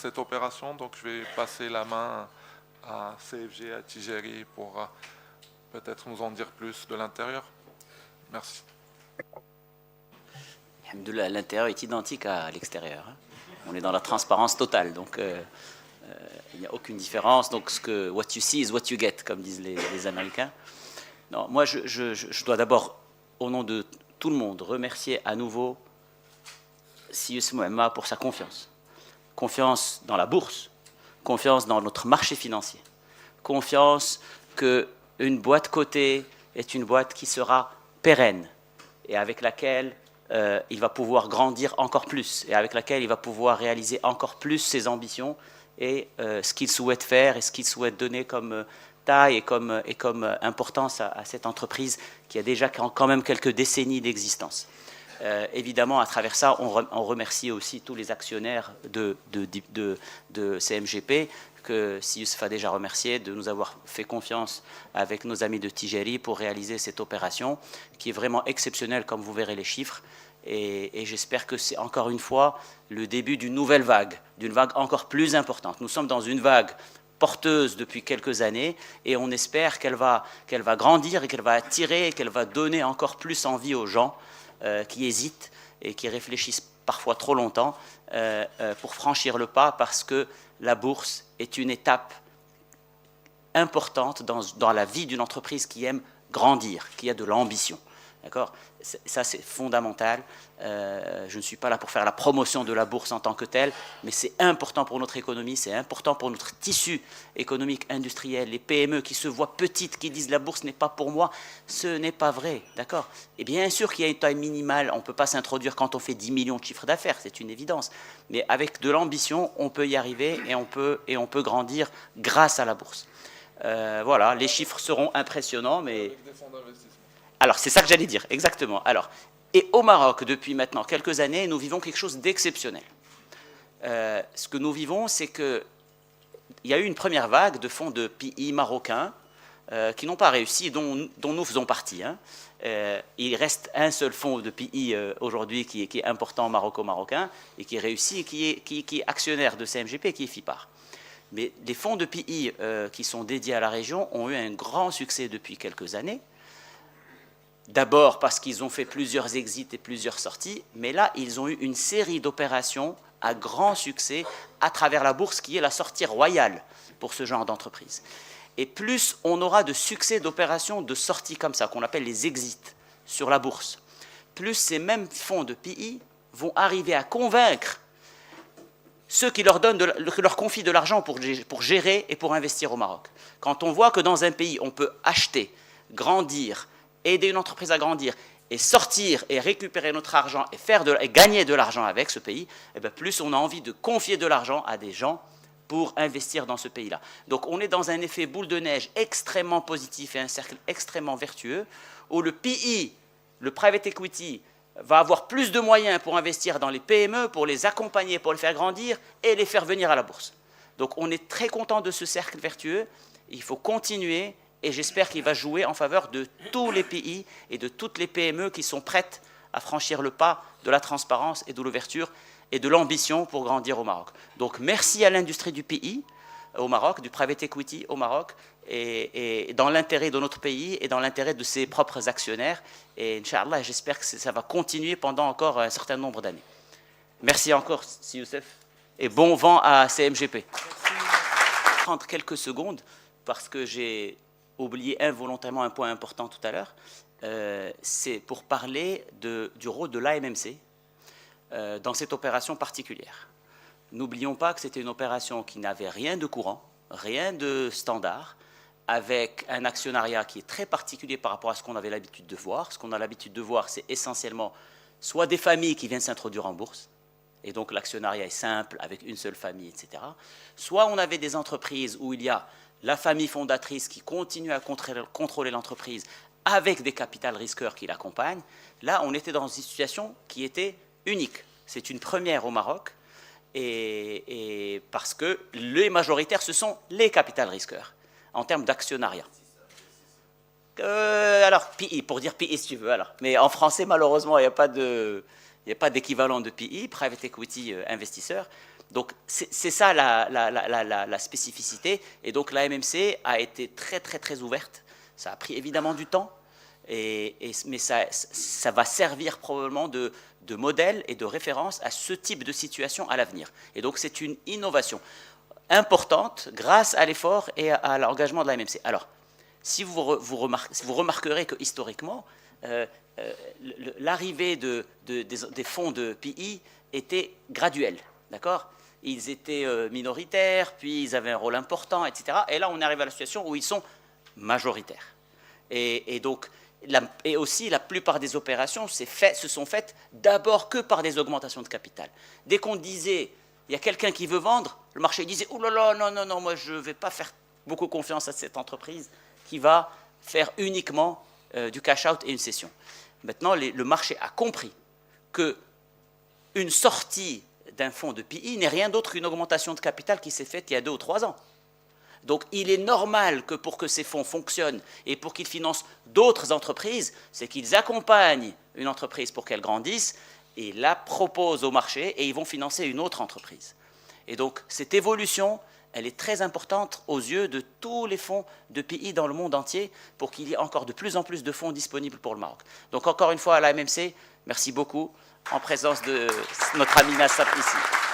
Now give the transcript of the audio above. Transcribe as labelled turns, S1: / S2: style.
S1: cette opération. Donc je vais passer la main à CFG, à Tijeri pour peut-être nous en dire plus de l'intérieur. Merci.
S2: L'intérieur est identique à l'extérieur. On est dans la transparence totale, donc il n'y a aucune différence. Donc what you see is what you get, comme disent les Américains. Non, moi, je dois d'abord, au nom de tout le monde, remercier à nouveau Sius Moemma pour sa confiance. Confiance dans la bourse, confiance dans notre marché financier, confiance qu'une boîte cotée est une boîte qui sera pérenne et avec laquelle il va pouvoir grandir encore plus et avec laquelle il va pouvoir réaliser encore plus ses ambitions et ce qu'il souhaite faire et ce qu'il souhaite donner comme taille et comme importance à cette entreprise qui a déjà quand même quelques décennies d'existence. Évidemment, à travers ça, on remercie aussi tous les actionnaires de CMGP, que Sius a déjà remercié de nous avoir fait confiance avec nos amis de Tijeri pour réaliser cette opération qui est vraiment exceptionnelle, comme vous verrez les chiffres. Et j'espère que c'est encore une fois le début d'une nouvelle vague, d'une vague encore plus importante. Nous sommes dans une vague porteuse depuis quelques années et on espère qu'elle va grandir et qu'elle va attirer et qu'elle va donner encore plus envie aux gens qui hésitent et qui réfléchissent parfois trop longtemps pour franchir le pas, parce que la bourse est une étape importante dans la vie d'une entreprise qui aime grandir, qui a de l'ambition. D'accord ? Ça, c'est fondamental. Je ne suis pas là pour faire la promotion de la bourse en tant que telle, mais c'est important pour notre économie, c'est important pour notre tissu économique, industriel, les PME qui se voient petites, qui disent la bourse n'est pas pour moi. Ce n'est pas vrai, d'accord ? Et bien sûr qu'il y a une taille minimale, on ne peut pas s'introduire quand on fait 10 millions de chiffres d'affaires, c'est une évidence. Mais avec de l'ambition, on peut y arriver et on peut grandir grâce à la bourse. Voilà, les chiffres seront impressionnants, mais...
S1: Avec des fonds d'investissement.
S2: Alors, c'est ça que j'allais dire, exactement. Alors, et au Maroc, depuis maintenant quelques années, nous vivons quelque chose d'exceptionnel. Ce que nous vivons, c'est qu'il y a eu une première vague de fonds de PI marocains qui n'ont pas réussi, dont nous faisons partie. Hein. Il reste un seul fonds de PI aujourd'hui qui est important maroco-marocain et qui réussit, et qui est actionnaire de CMGP, qui est FIPAR. Mais les fonds de PI qui sont dédiés à la région ont eu un grand succès depuis quelques années. D'abord parce qu'ils ont fait plusieurs exits et plusieurs sorties, mais là, ils ont eu une série d'opérations à grand succès à travers la bourse, qui est la sortie royale pour ce genre d'entreprise. Et plus on aura de succès d'opérations de sortie comme ça, qu'on appelle les exits sur la bourse, plus ces mêmes fonds de PI vont arriver à convaincre ceux qui leur confient de l'argent pour gérer et pour investir au Maroc. Quand on voit que dans un pays, on peut acheter, grandir, aider une entreprise à grandir et sortir et récupérer notre argent et gagner de l'argent avec ce pays, eh bien plus on a envie de confier de l'argent à des gens pour investir dans ce pays-là. Donc on est dans un effet boule de neige extrêmement positif et un cercle extrêmement vertueux où le PI, le private equity, va avoir plus de moyens pour investir dans les PME, pour les accompagner, pour les faire grandir et les faire venir à la bourse. Donc on est très content de ce cercle vertueux, il faut continuer. Et j'espère qu'il va jouer en faveur de tous les pays et de toutes les PME qui sont prêtes à franchir le pas de la transparence et de l'ouverture et de l'ambition pour grandir au Maroc. Donc merci à l'industrie du PI au Maroc, du private equity au Maroc, et dans l'intérêt de notre pays et dans l'intérêt de ses propres actionnaires. Et Inch'Allah, j'espère que ça va continuer pendant encore un certain nombre d'années. Merci encore, Si Youssef, et bon vent à CMGP. Je vais prendre quelques secondes parce que j'ai oublié involontairement un point important tout à l'heure, c'est pour parler du rôle de l'AMMC dans cette opération particulière. N'oublions pas que c'était une opération qui n'avait rien de courant, rien de standard, avec un actionnariat qui est très particulier par rapport à ce qu'on avait l'habitude de voir. Ce qu'on a l'habitude de voir, c'est essentiellement soit des familles qui viennent s'introduire en bourse, et donc l'actionnariat est simple, avec une seule famille, etc. Soit on avait des entreprises où il y a la famille fondatrice qui continue à contrôler l'entreprise avec des capital risqueurs qui l'accompagnent. Là, on était dans une situation qui était unique. C'est une première au Maroc, et parce que les majoritaires, ce sont les capital risqueurs, en termes d'actionnariat. Alors, PI, pour dire PI si tu veux. Alors. Mais en français, malheureusement, il n'y a pas d'équivalent de PI, Private Equity Investisseur. Donc c'est ça la spécificité. Et donc la MMC a été très très très ouverte. Ça a pris évidemment du temps, mais ça va servir probablement de modèle et de référence à ce type de situation à l'avenir. Et donc c'est une innovation importante grâce à l'effort et à l'engagement de la MMC. Alors, si vous remarquerez que historiquement, l'arrivée des fonds de PI était graduelle, d'accord ? Ils étaient minoritaires, puis ils avaient un rôle important, etc. Et là, on arrive à la situation où ils sont majoritaires. Et donc, et aussi, la plupart des opérations se sont faites d'abord que par des augmentations de capital. Dès qu'on disait, il y a quelqu'un qui veut vendre, le marché disait, oh là là, non, non, non, moi je ne vais pas faire beaucoup confiance à cette entreprise qui va faire uniquement du cash-out et une cession. Maintenant, le marché a compris qu'une sortie d'un fonds de PI n'est rien d'autre qu'une augmentation de capital qui s'est faite il y a 2 ou 3 ans. Donc il est normal que pour que ces fonds fonctionnent et pour qu'ils financent d'autres entreprises, c'est qu'ils accompagnent une entreprise pour qu'elle grandisse et la proposent au marché et ils vont financer une autre entreprise. Et donc cette évolution, elle est très importante aux yeux de tous les fonds de PI dans le monde entier pour qu'il y ait encore de plus en plus de fonds disponibles pour le Maroc. Donc encore une fois à la MMC, merci beaucoup en présence de notre ami Nassab ici.